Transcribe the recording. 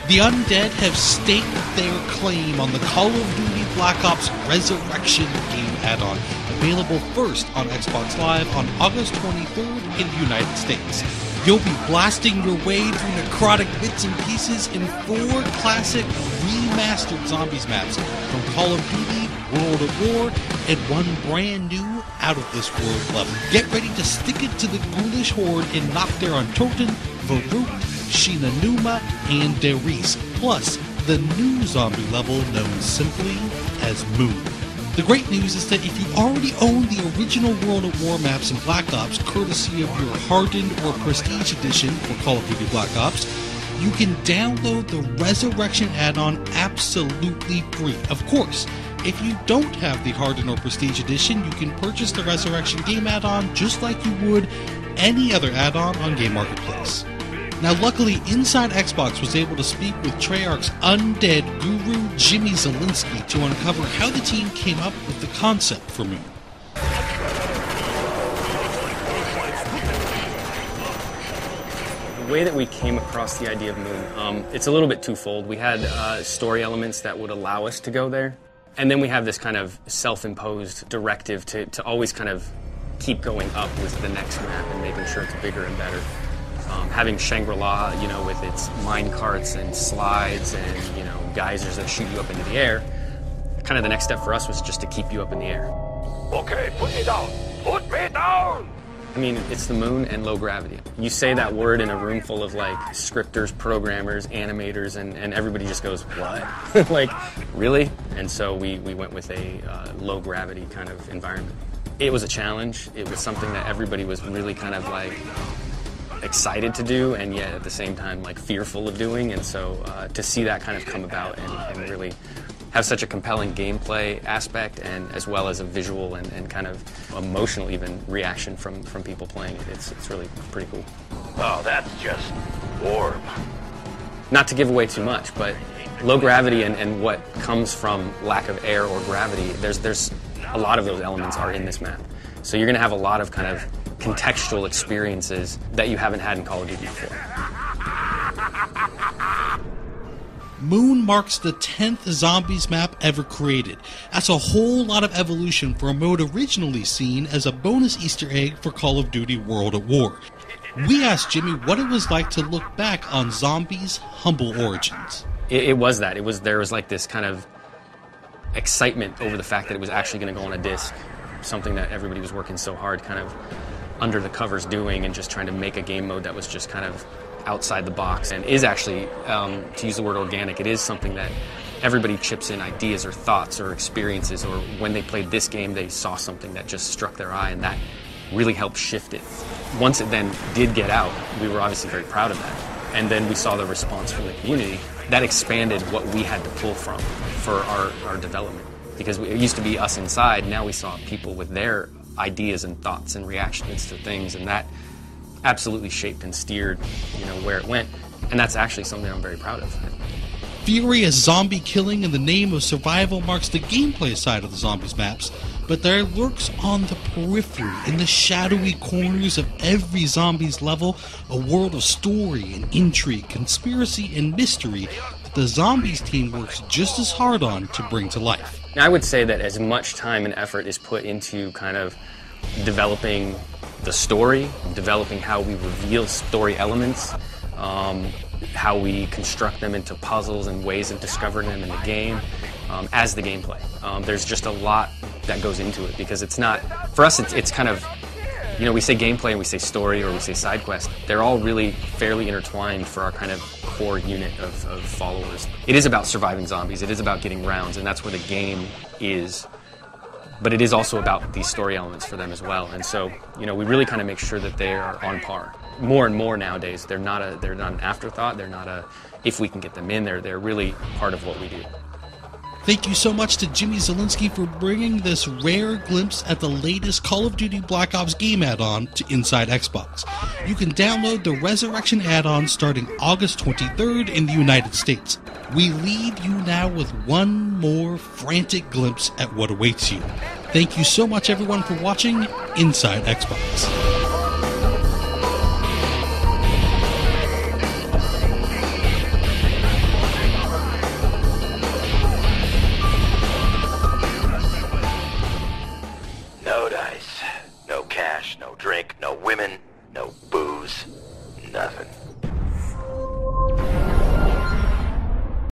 The undead have staked their claim on the Call of Duty Black Ops Resurrection game add-on, available first on Xbox Live on August 23rd in the United States. You'll be blasting your way through necrotic bits and pieces in 4 classic remastered zombies maps from Call of Duty, World at War, and 1 brand new out-of-this-world level. Get ready to stick it to the ghoulish horde and knock there on Toten, Varut, Shinanuma, and Deris, plus the new zombie level known simply as Moon. The great news is that if you already own the original World at War maps in Black Ops, courtesy of your Hardened or Prestige Edition for Call of Duty Black Ops, you can download the Resurrection add-on absolutely free. Of course, if you don't have the Hardened or Prestige Edition, you can purchase the Resurrection game add-on just like you would any other add-on on Game Marketplace. Now, luckily, Inside Xbox was able to speak with Treyarch's undead guru Jimmy Zielinski to uncover how the team came up with the concept for Moon. The way that we came across the idea of Moon, it's a little bit twofold. We had story elements that would allow us to go there, and then we have this kind of self-imposed directive to always kind of keep going up with the next map and making sure it's bigger and better. Having Shangri-La, with its mine carts and slides and, geysers that shoot you up into the air, kind of the next step for us was just to keep you up in the air. Okay, put me down! Put me down! I mean, it's the moon and low gravity. You say that word in a room full of, scripters, programmers, animators, and everybody just goes, what? Like, really? And so we went with a low gravity kind of environment. It was a challenge. It was something that everybody was really kind of excited to do, and yet at the same time fearful of doing, and so to see that kind of come about and really have such a compelling gameplay aspect, and as well as a visual and kind of emotional even reaction from people playing it, it's really pretty cool. Oh, that's just warm. Not to give away too much, but low gravity and what comes from lack of air or gravity, there's a lot of those elements are in this map. So you're going to have a lot of kind of contextual experiences that you haven't had in Call of Duty before. Moon marks the 10th zombies map ever created. That's a whole lot of evolution for a mode originally seen as a bonus Easter egg for Call of Duty World at War. We asked Jimmy what it was like to look back on Zombies' humble origins. It was that. There was this kind of excitement over the fact that it was actually going to go on a disc, something that everybody was working so hard kind of under the covers doing, and just trying to make a game mode that was just kind of outside the box and is actually, to use the word organic, it is something that everybody chips in ideas or thoughts or experiences, or when they played this game they saw something that just struck their eye, and that really helped shift it. Once it then did get out, we were obviously very proud of that, and then we saw the response from the community that expanded what we had to pull from for our development, because it used to be us inside, now we saw people with their ideas and thoughts and reactions to things, and that absolutely shaped and steered where it went, and that's actually something I'm very proud of. Furious zombie killing in the name of survival marks the gameplay side of the zombies maps, but there lurks on the periphery, in the shadowy corners of every zombies level, a world of story and intrigue, conspiracy and mystery that the zombies team works just as hard on to bring to life. Now, I would say that as much time and effort is put into kind of developing the story, developing how we reveal story elements, how we construct them into puzzles and ways of discovering them in the game, as the gameplay. There's just a lot that goes into it, because it's not, for us it's kind of, we say gameplay and we say story or we say side quest. They're all really fairly intertwined for our kind of core unit of followers. It is about surviving zombies, it is about getting rounds, and that's where the game is. But it is also about these story elements for them as well. And so, we really kind of make sure that they are on par. More and more nowadays, they're not an afterthought, they're not a, if we can get them in there, they're really part of what we do. Thank you so much to Jimmy Zielinski for bringing this rare glimpse at the latest Call of Duty Black Ops game add-on to Inside Xbox. You can download the Resurrection add-on starting August 23rd in the United States. We leave you now with one more frantic glimpse at what awaits you. Thank you so much, everyone, for watching Inside Xbox. No dice. No cash, no drink, no women, no booze. Nothing.